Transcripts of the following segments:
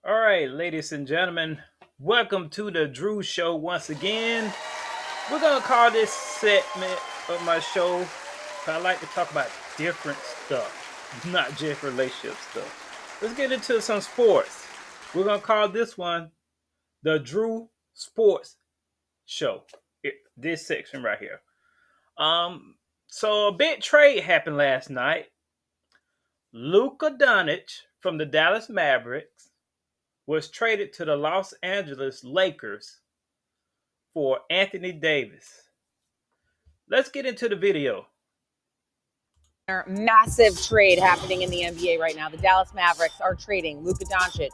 All right, ladies and gentlemen, welcome to the Drew Show once again. We're gonna call this segment of my show. I like to talk about different stuff, not just relationship stuff. Let's get into some sports. We're gonna call this one the Drew Sports Show. This section right here. So a big trade happened last night. Luka Doncic from the Dallas Mavericks was traded to the Los Angeles Lakers for Anthony Davis. Let's get into the video. Massive trade happening in the NBA right now. The Dallas Mavericks are trading Luka Doncic,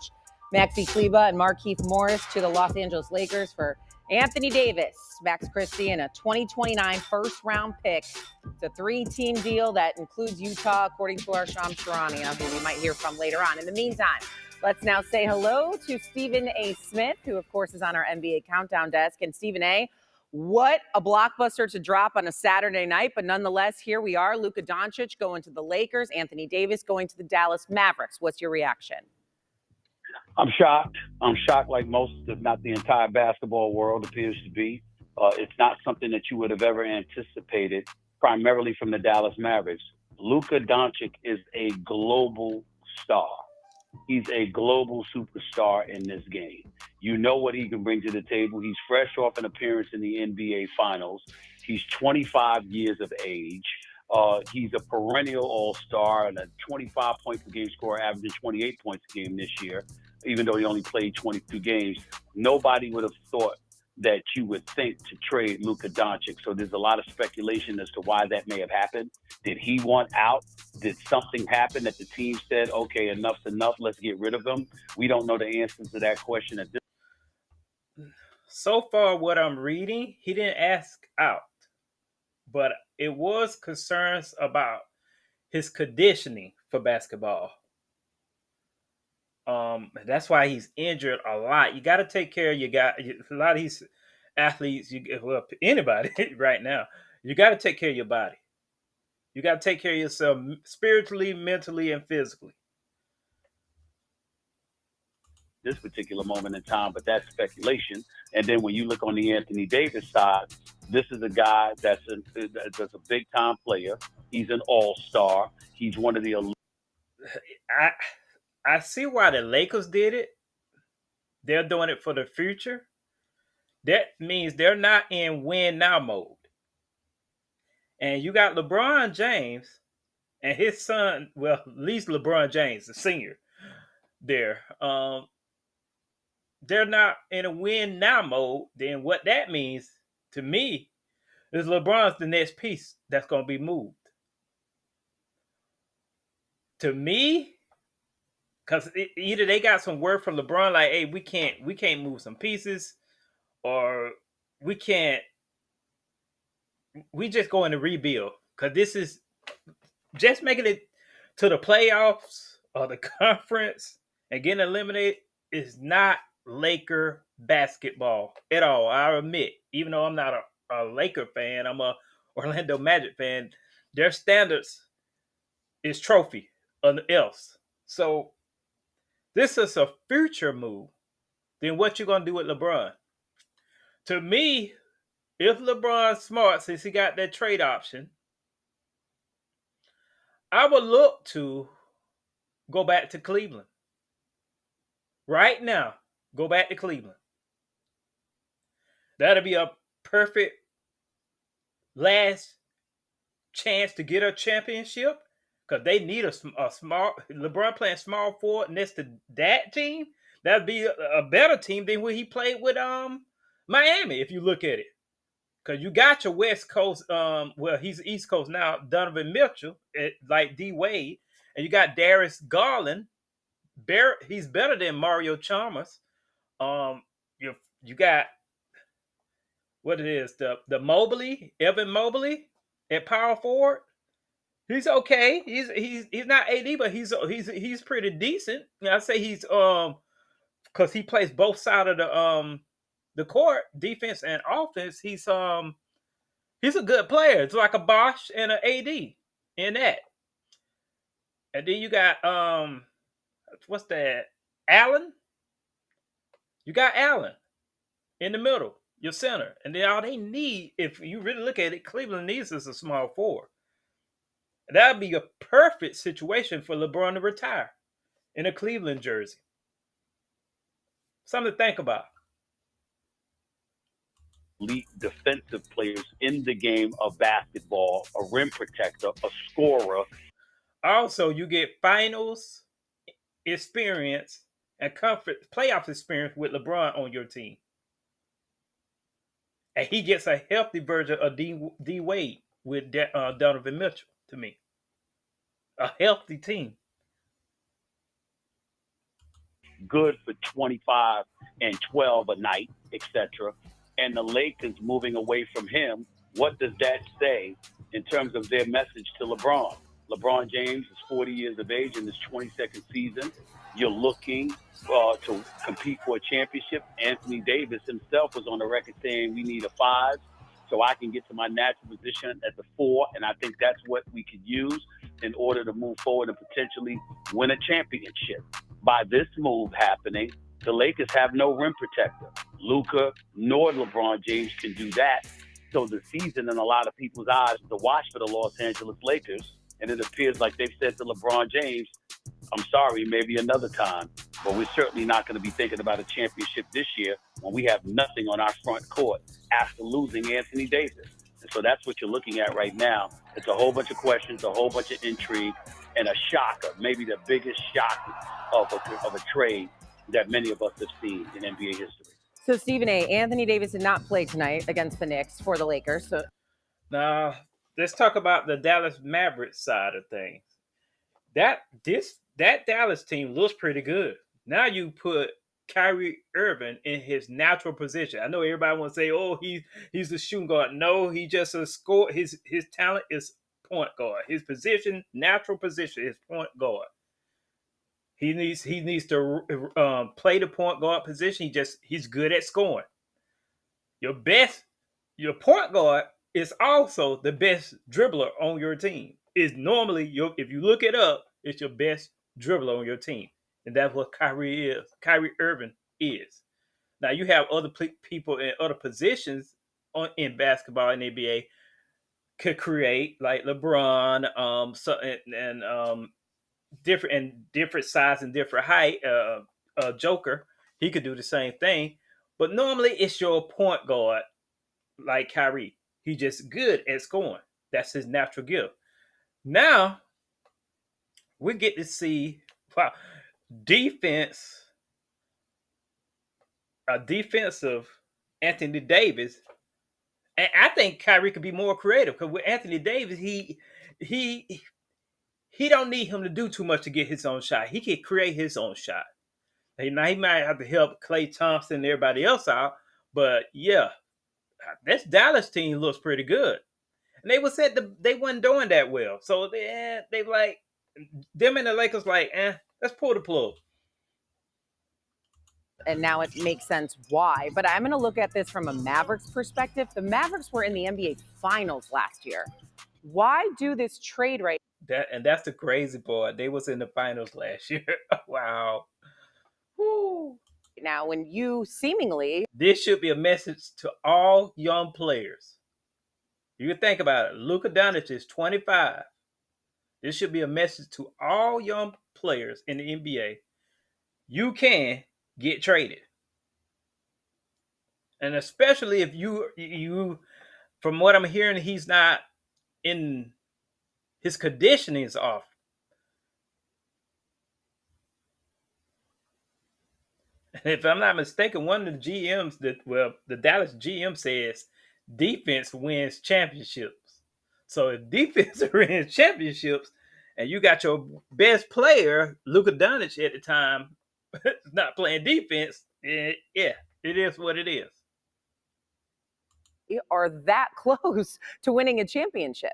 Maxi Kleba, and Markieff Morris to the Los Angeles Lakers for Anthony Davis, Max Christie, and a 2029 first-round pick. It's a three-team deal that includes Utah, according to our Shams Charania, who we might hear from later on. In the meantime, let's now say hello to Stephen A. Smith, who, of course, is on our NBA Countdown desk. And Stephen A., what a blockbuster to drop on a Saturday night, but nonetheless, here we are. Luka Doncic going to the Lakers, Anthony Davis going to the Dallas Mavericks. What's your reaction? I'm shocked. I'm shocked like most, if not the entire basketball world appears to be. It's not something that you would have ever anticipated, primarily from the Dallas Mavericks. Luka Doncic is a global star. He's a global superstar in this game. You know what he can bring to the table. He's fresh off an appearance in the NBA Finals. He's 25 years of age. He's a perennial all-star and a 25-point per game scorer, averaging 28 points a game this year, even though he only played 22 games. Nobody would have thought that you would think to trade Luka Doncic. So there's a lot of speculation as to why that may have happened. Did he want out? Did something happen that the team said, okay, enough's enough, let's get rid of him? We don't know the answers to that question at this. So far, what I'm reading, he didn't ask out, but it was concerns about his conditioning for basketball. That's why he's injured a lot. You got to take care of a lot of these athletes. Well, anybody right now, you got to take care of your body. You got to take care of yourself spiritually, mentally, and physically. This particular moment in time, but that's speculation. And then when you look on the Anthony Davis side, this is a guy that's a big time player. He's an all-star. He's one of the elite. I I see why the Lakers did it. They're doing it for the future. That means they're not in win now mode. And you got LeBron James and his son, well, at least LeBron James, the senior, there. They're not in a win now mode. Then what that means to me is LeBron's the next piece that's going to be moved. To me, because either they got some word from LeBron like, hey, we can't move some pieces, or we can't we just going to rebuild because this is just making it to the playoffs or the conference and getting eliminated is not Laker basketball at all. I admit, even though I'm not a Laker fan, I'm a Orlando Magic fan. Their standards is trophy or else. So this is a future move. Then what you gonna do with LeBron? To me, if LeBron's smart, since he got that trade option, I would look to go back to Cleveland. Right now, go back to Cleveland. That'll be a perfect last chance to get a championship because they need a small LeBron playing small forward next to that team. That'd be a better team than when he played with Miami. If you look at it, because you got your West Coast, well, he's East Coast now, Donovan Mitchell, like D Wade, and you got Darius Garland. He's better than Mario Chalmers. You got what it is, the Mobley, Evan Mobley at power forward. He's okay. He's not AD, but he's pretty decent. I say he's because he plays both sides of the court, defense and offense. He's a good player. It's like a Bosch and an AD in that. And then you got what's that? Allen. You got Allen in the middle, your center. And then all they need, if you really look at it, Cleveland needs is a small forward. That would be a perfect situation for LeBron to retire in a Cleveland jersey. Something to think about. Elite defensive players in the game of basketball, a rim protector, a scorer. Also, you get finals experience and comfort playoff experience with LeBron on your team. And he gets a healthy version of D Wade with Donovan Mitchell to me. A healthy team. Good for 25 and 12 a night, etc. And the Lakers moving away from him, what does that say in terms of their message to LeBron? LeBron James is 40 years of age in his 22nd season. You're looking to compete for a championship. Anthony Davis himself was on the record saying we need a five so I can get to my natural position at the four. And I think that's what we could use in order to move forward and potentially win a championship. By this move happening, the Lakers have no rim protector. Luka nor LeBron James can do that. So the season, in a lot of people's eyes, is a wash for the Los Angeles Lakers. And it appears like they've said to LeBron James, I'm sorry, maybe another time, but we're certainly not going to be thinking about a championship this year when we have nothing on our front court after losing Anthony Davis. And so that's what you're looking at right now. It's a whole bunch of questions, a whole bunch of intrigue, and a shocker, maybe the biggest shock of a trade that many of us have seen in NBA history. So, Stephen A., Anthony Davis did not play tonight against the Knicks for the Lakers. So Now, let's talk about the Dallas Mavericks side of things. That Dallas team looks pretty good. Now you put Kyrie Irving in his natural position. I know everybody wants to say, "Oh, he's a shooting guard." No, he just a score. His talent is point guard. His position, natural position, is point guard. He needs to play the point guard position. He's good at scoring. Your best, your point guard is also the best dribbler on your team. Is normally if you look it up, it's your best dribbler on your team, and that's what Kyrie is. Kyrie Irving is. Now you have other people in other positions in basketball and NBA could create like LeBron, different size and different height. Joker, he could do the same thing, but normally it's your point guard like Kyrie. He's just good at scoring. That's his natural gift. Now we get to see wow, defense, a defensive Anthony Davis. And I think Kyrie could be more creative because with Anthony Davis, he he don't need him to do too much to get his own shot. He can create his own shot. Now he might have to help Klay Thompson and everybody else out, but yeah, this Dallas team looks pretty good. And they was said they wasn't doing that well, so they like them and the Lakers like, let's pull the plug. and now it makes sense why. But I'm going to look at this from a Mavericks perspective. The Mavericks were in the NBA Finals last year. Why do this trade right That's the crazy part. They was in the finals last year. Wow. Woo. now when you seemingly This should be a message to all young players. You can think about it. Luka Doncic is 25. This should be a message to all young players in the NBA. You can get traded. And especially if you from what I'm hearing, he's not in his conditioning is off. If I'm not mistaken, one of the GMs the Dallas GM says defense wins championships. So if defense wins championships, and you got your best player Luka Doncic at the time not playing defense, yeah, it is what it is. are that close to winning a championship.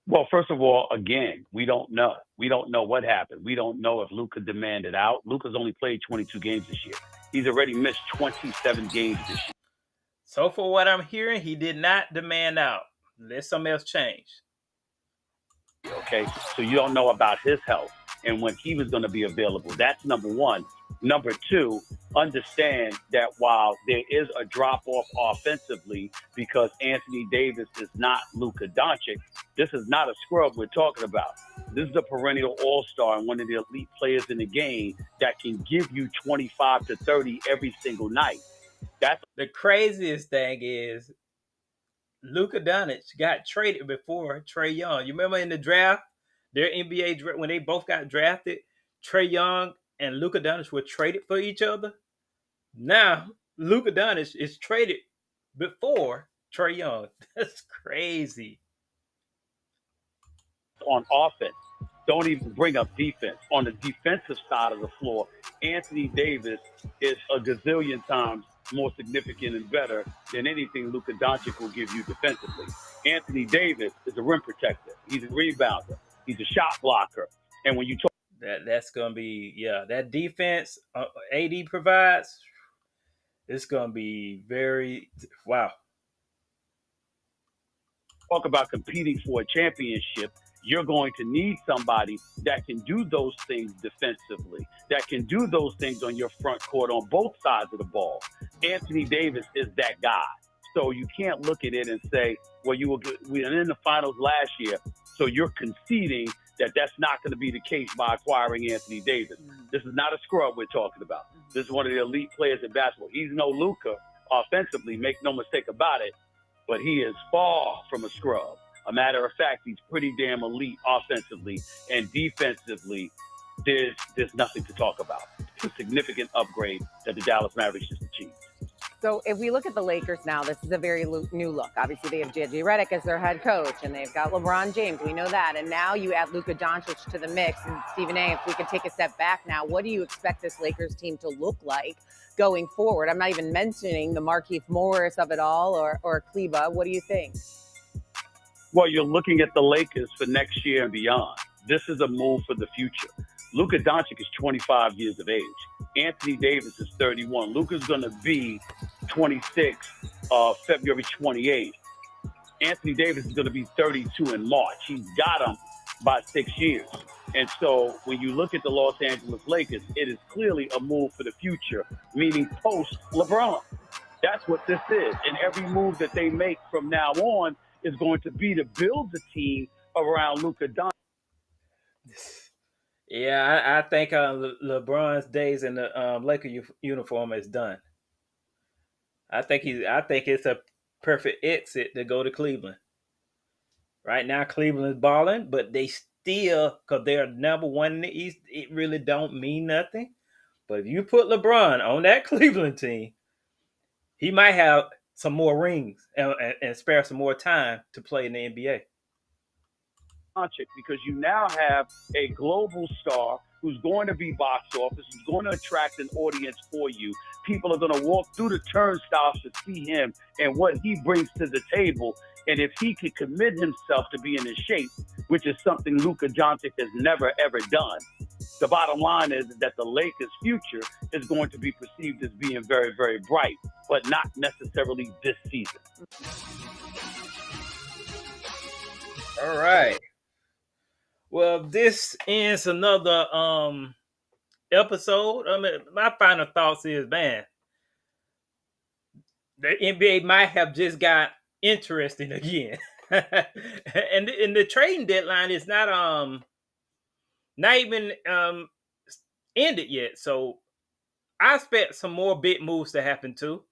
Well, first of all, again, we don't know. We don't know what happened. We don't know if Luka demanded out. Luka's only played 22 games this year. He's already missed 27 games this year. So for what I'm hearing, he did not demand out. Let something else change. Okay, so you don't know about his health and when he was going to be available. That's number one. Number two, understand that while there is a drop off offensively because Anthony Davis is not Luka Doncic, this is not a scrub we're talking about. This is a perennial all star and one of the elite players in the game that can give you 25 to 30 every single night. That's The craziest thing is Luka Doncic got traded before Trae Young. You remember in the draft, their NBA draft, when they both got drafted, Trae Young and Luka Doncic were traded for each other. Now Luka Doncic is traded before Trae Young. That's crazy. on offense. Don't even bring up defense. On the defensive side of the floor, Anthony Davis is a gazillion times more significant and better than anything Luka Doncic will give you defensively. Anthony Davis is a rim protector. He's a rebounder. He's a shot blocker. And when you talk That's gonna be, yeah. That defense AD provides. It's gonna be very, wow. about competing for a championship, you're going to need somebody that can do those things defensively, that can do those things on your front court on both sides of the ball. Anthony Davis is that guy. So you can't look at it and say, well, we were in the finals last year, so you're conceding that that's not going to be the case by acquiring Anthony Davis. This is not a scrub we're talking about. This is one of the elite players in basketball. He's no Luka offensively, make no mistake about it, but he is far from a scrub. A matter of fact, he's pretty damn elite offensively and defensively. There's nothing to talk about. It's a significant upgrade that the Dallas Mavericks just achieved. So if we look at the Lakers now, this is a very new look. Obviously, they have JJ Redick as their head coach, and they've got LeBron James. We know that. And now you add Luka Doncic to the mix. And Stephen A., if we could take a step back now, what do you expect this Lakers team to look like going forward? I'm not even mentioning the Markieff Morris of it all or Kleba. What do you think? Well, you're looking at the Lakers for next year and beyond. This is a move for the future. Luka Doncic is 25 years of age. Anthony Davis is 31. Luka's going to be 26 February 28th. Anthony Davis is going to be 32 in March. He's got him by 6 years. And so when you look at the Los Angeles Lakers, it is clearly a move for the future, meaning post LeBron. That's what this is. And every move that they make from now on is going to be to build the team around Luka Doncic. Yeah, I think LeBron's days in the Laker uniform is done. I think it's a perfect exit to go to Cleveland. Right now, Cleveland is balling, but they still, because they're number one in the East, it really don't mean nothing. But if you put LeBron on that Cleveland team, he might have some more rings and spare some more time to play in the NBA. Because you now have a global star who's going to be box office, who's going to attract an audience for you. People are going to walk through the turnstiles to see him and what he brings to the table. And if he can commit himself to being in shape, which is something Luka Doncic has never, ever done, the bottom line is that the Lakers' future is going to be perceived as being very, very bright, but not necessarily this season. All right. Well, this ends another episode. I mean, my final thoughts is, man, the NBA might have just got interesting again. and the trading deadline is not even ended yet. So I expect some more big moves to happen too.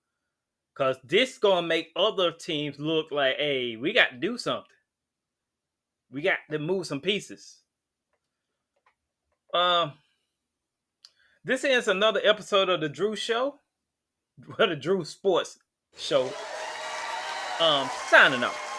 Cause this gonna make other teams look like, hey, we got to do something. We got to move some pieces. This ends another episode of the Drew Show. The Drew Sports Show. Signing off.